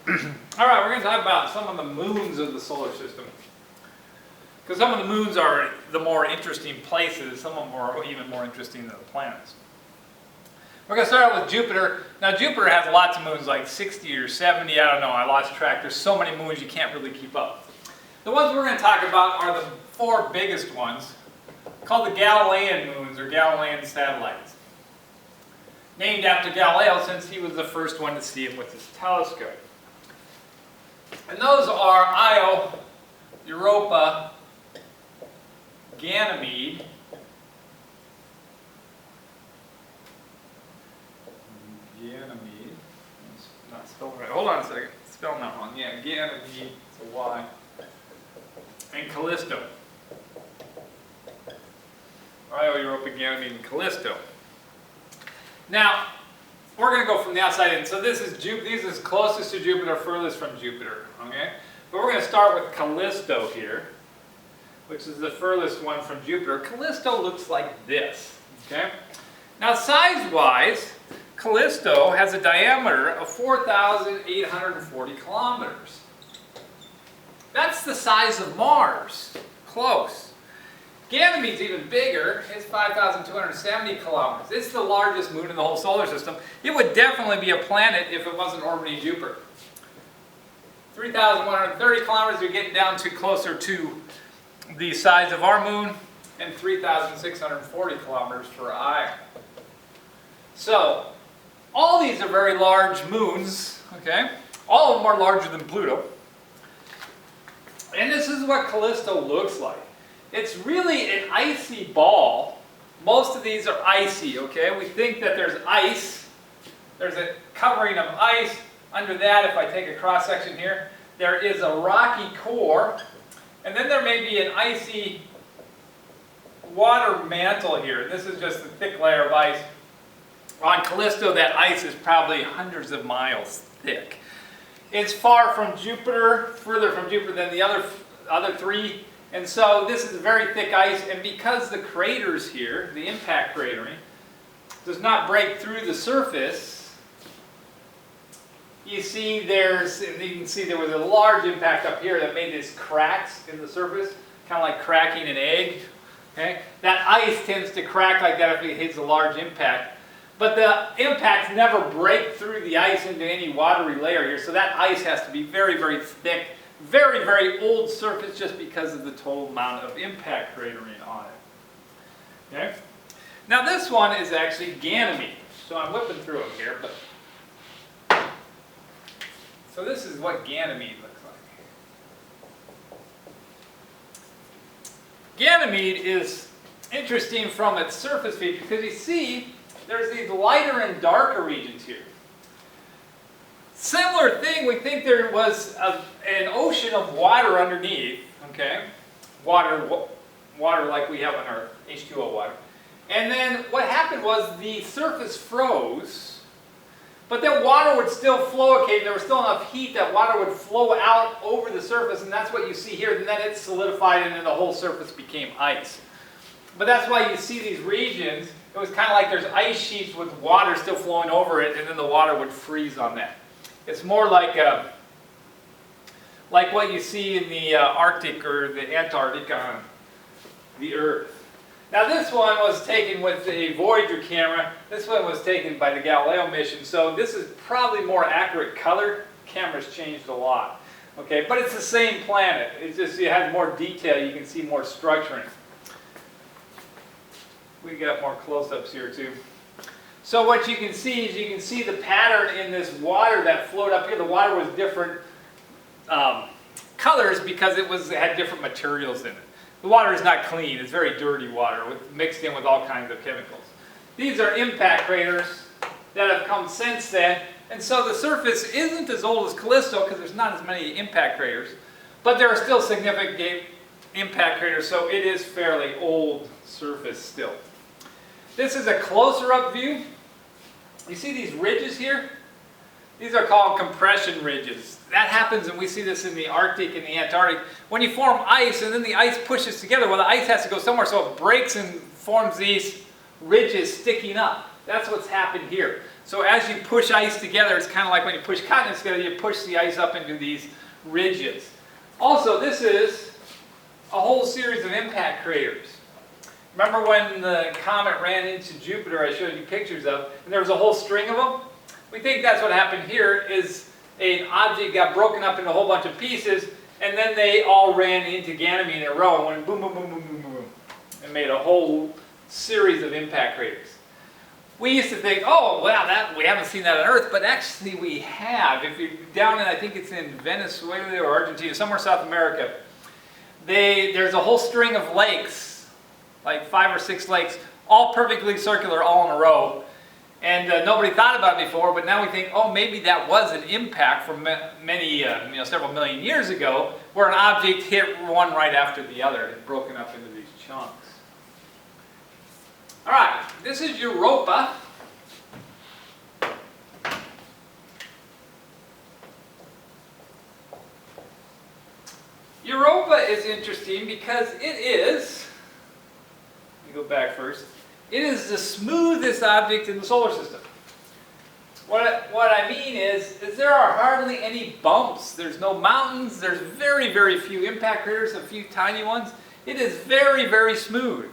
All right, we're going to talk about some of the moons of the solar system. Because some of the moons are the more interesting places, some of them are even more interesting than the planets. We're going to start out with Jupiter. Now Jupiter has lots of moons, like 60 or 70, I don't know, I lost track. There's so many moons you can't really keep up. The ones we're going to talk about are the four biggest ones, called the Galilean moons, or Galilean satellites. Named after Galileo, since he was the first one to see it with his telescope. And those are Io, Europa, Ganymede, it's not spelled right. Hold on a second. Spelling that wrong. Yeah, Ganymede, it's a Y. And Callisto. Io, Europa, Ganymede, and Callisto. Now, we're going to go from the outside in. So this is closest to Jupiter, furthest from Jupiter. Okay? But we're going to start with Callisto here, which is the furthest one from Jupiter. Callisto looks like this. Okay? Now, size-wise, Callisto has a diameter of 4,840 kilometers. That's the size of Mars. Close. Ganymede's even bigger. It's 5,270 kilometers. It's the largest moon in the whole solar system. It would definitely be a planet if it wasn't orbiting Jupiter. 3,130 kilometers, you're getting down to closer to the size of our moon, and 3,640 kilometers for Io. So, all these are very large moons, okay? All of them are larger than Pluto. And this is what Callisto looks like. It's really an icy ball. Most of these are icy, okay? We think that there's ice. There's a covering of ice. Under that, if I take a cross-section here, there is a rocky core. And then there may be an icy water mantle here. This is just a thick layer of ice. On Callisto, that ice is probably hundreds of miles thick. It's far from Jupiter, further from Jupiter than the other three. And so this is very thick ice, and because the craters here, the impact cratering, does not break through the surface, you can see there was a large impact up here that made these cracks in the surface, kind of like cracking an egg. Okay? That ice tends to crack like that if it hits a large impact. But the impacts never break through the ice into any watery layer here, so that ice has to be very, very thick. Very, very old surface just because of the total amount of impact cratering on it. Okay? Now this one is actually Ganymede. So I'm whipping through them here, but so this is what Ganymede looks like. Ganymede is interesting from its surface feature because you see there's these lighter and darker regions here. Similar thing, we think there was an ocean of water underneath, okay? Water like we have in our H2O water. And then what happened was the surface froze, but then water would still flow, okay? There was still enough heat that water would flow out over the surface, and that's what you see here. And then it solidified, and then the whole surface became ice. But that's why you see these regions. It was kind of like there's ice sheets with water still flowing over it, and then the water would freeze on that. It's more like what you see in the Arctic or the Antarctic on the Earth. Now this one was taken with a Voyager camera. This one was taken by the Galileo mission, so this is probably more accurate color. The camera's changed a lot. Okay, but it's the same planet. It's just it has more detail. You can see more structuring. We got more close-ups here too. So what you can see is you can see the pattern in this water that flowed up here. The water was different colors because it had different materials in it. The water is not clean. It's very dirty water mixed in with all kinds of chemicals. These are impact craters that have come since then. And so the surface isn't as old as Callisto because there's not as many impact craters. But there are still significant impact craters, so it is fairly old surface still. This is a closer up view. You see these ridges here? These are called compression ridges. That happens, and we see this in the Arctic and the Antarctic. When you form ice and then the ice pushes together, well, the ice has to go somewhere, so it breaks and forms these ridges sticking up. That's what's happened here. So as you push ice together, it's kind of like when you push continents together, you push the ice up into these ridges. Also, this is a whole series of impact craters. Remember when the comet ran into Jupiter, I showed you pictures of, and there was a whole string of them? We think that's what happened here, is an object got broken up into a whole bunch of pieces, and then they all ran into Ganymede in a row and went boom, boom, boom, boom, boom, boom, and made a whole series of impact craters. We used to think, oh, wow, we haven't seen that on Earth, but actually we have. If you're down in, I think it's in Venezuela or Argentina, somewhere South America, there's a whole string of lakes, like 5 or 6 lakes, all perfectly circular, all in a row. And nobody thought about it before, but now we think, oh, maybe that was an impact from many, several million years ago, where an object hit one right after the other and broken up into these chunks. All right, this is Europa. Europa is interesting because it is, let me go back first, it is the smoothest object in the solar system. What I mean is there are hardly any bumps. There's no mountains. There's very, very few impact craters, a few tiny ones. It is very, very smooth.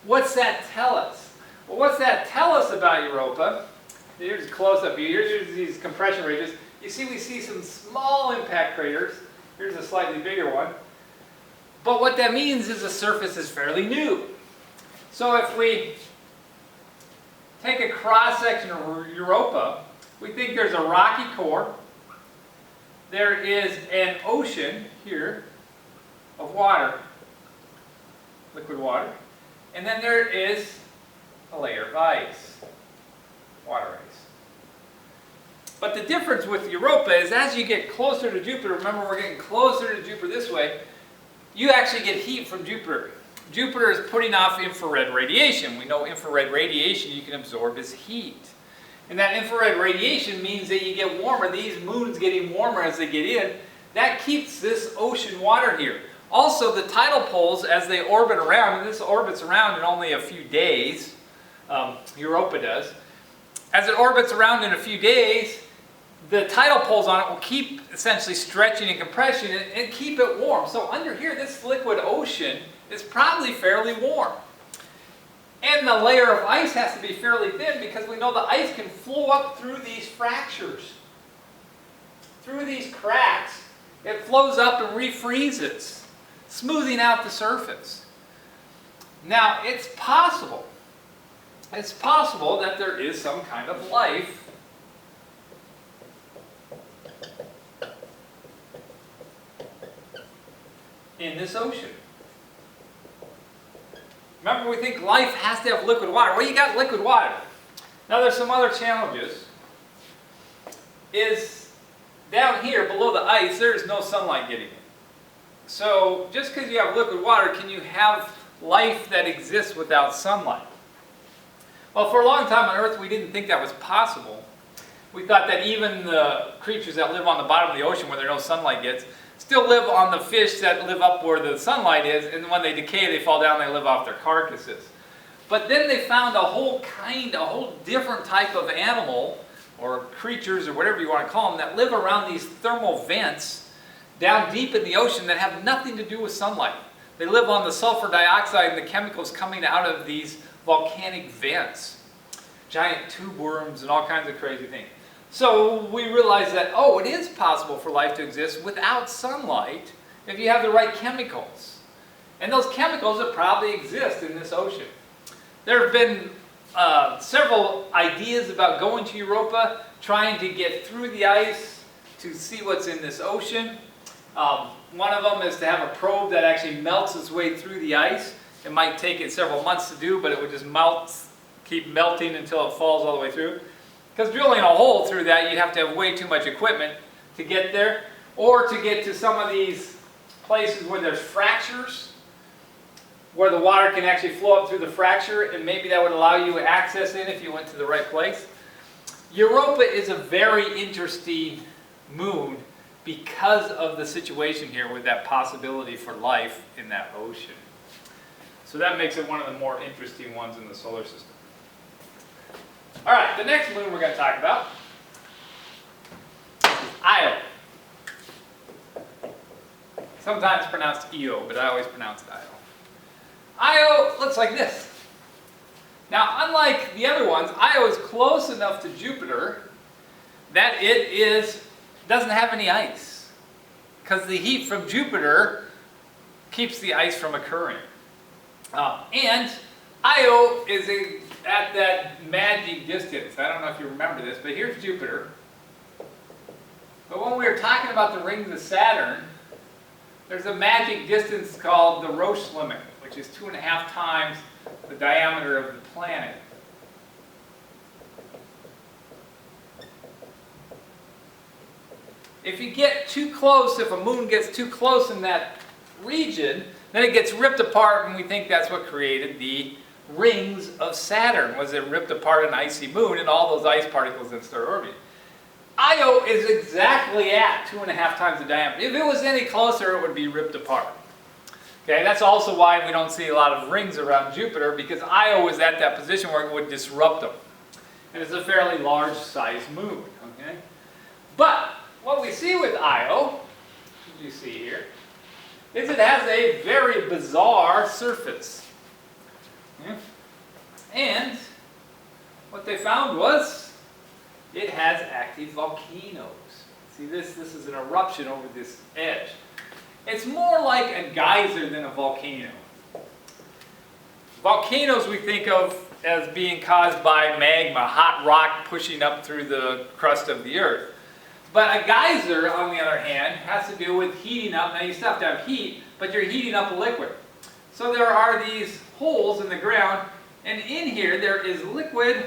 What's that tell us? Well, what's that tell us about Europa? Here's a close-up view. Here's these compression ridges. You see, we see some small impact craters. Here's a slightly bigger one. But what that means is the surface is fairly new. So if we take a cross-section of Europa, we think there's a rocky core. There is an ocean here of water, liquid water. And then there is a layer of ice, water ice. But the difference with Europa is as you get closer to Jupiter, remember we're getting closer to Jupiter this way, you actually get heat from Jupiter. Jupiter is putting off infrared radiation. We know infrared radiation you can absorb as heat. And that infrared radiation means that you get warmer. These moons getting warmer as they get in, that keeps this ocean water here. Also, the tidal poles, as they orbit around, and this orbits around in only a few days, Europa does, as it orbits around in a few days, the tidal poles on it will keep essentially stretching and compression and keep it warm. So under here, this liquid ocean is probably fairly warm. And the layer of ice has to be fairly thin because we know the ice can flow up through these fractures. Through these cracks, it flows up and refreezes, smoothing out the surface. Now, it's possible that there is some kind of life in this ocean. Remember, we think life has to have liquid water. Well, you got liquid water. Now, there's some other challenges. Is down here below the ice, there is no sunlight getting in. So, just because you have liquid water, can you have life that exists without sunlight? Well, for a long time on Earth, we didn't think that was possible. We thought that even the creatures that live on the bottom of the ocean where no sunlight gets, still live on the fish that live up where the sunlight is, and when they decay, they fall down, they live off their carcasses. But then they found a whole different type of animal, or creatures, or whatever you want to call them, that live around these thermal vents down deep in the ocean that have nothing to do with sunlight. They live on the sulfur dioxide and the chemicals coming out of these volcanic vents. Giant tube worms and all kinds of crazy things. So we realized that, oh, it is possible for life to exist without sunlight if you have the right chemicals. And those chemicals that probably exist in this ocean. There have been several ideas about going to Europa, trying to get through the ice to see what's in this ocean. One of them is to have a probe that actually melts its way through the ice. It might take it several months to do, but it would just keep melting until it falls all the way through. Because drilling a hole through that, you'd have to have way too much equipment to get there. Or to get to some of these places where there's fractures, where the water can actually flow up through the fracture, and maybe that would allow you access in if you went to the right place. Europa is a very interesting moon because of the situation here with that possibility for life in that ocean. So that makes it one of the more interesting ones in the solar system. All right, the next moon we're going to talk about is Io. Sometimes pronounced Io, but I always pronounce it Io. Io looks like this. Now, unlike the other ones, Io is close enough to Jupiter that it doesn't have any ice, because the heat from Jupiter keeps the ice from occurring. And Io is at that magic distance. I don't know if you remember this, but here's Jupiter. But when we were talking about the rings of Saturn, there's a magic distance called the Roche limit, which is 2.5 times the diameter of the planet. If you get too close, if a moon gets too close in that region, then it gets ripped apart, and we think that's what created the rings of Saturn, was it ripped apart an icy moon and all those ice particles that start orbiting. Io is exactly at 2.5 times the diameter. If it was any closer, it would be ripped apart. Okay, that's also why we don't see a lot of rings around Jupiter, because Io is at that position where it would disrupt them. And it's a fairly large-sized moon. Okay, but what we see with Io, as you see here, is it has a very bizarre surface. And what they found was it has active volcanoes. See, this is an eruption over this edge. It's more like a geyser than a volcano. Volcanoes we think of as being caused by magma, hot rock pushing up through the crust of the earth. But a geyser, on the other hand, has to do with heating up. Now you still have to have heat, but you're heating up a liquid. So there are these holes in the ground, and in here there is liquid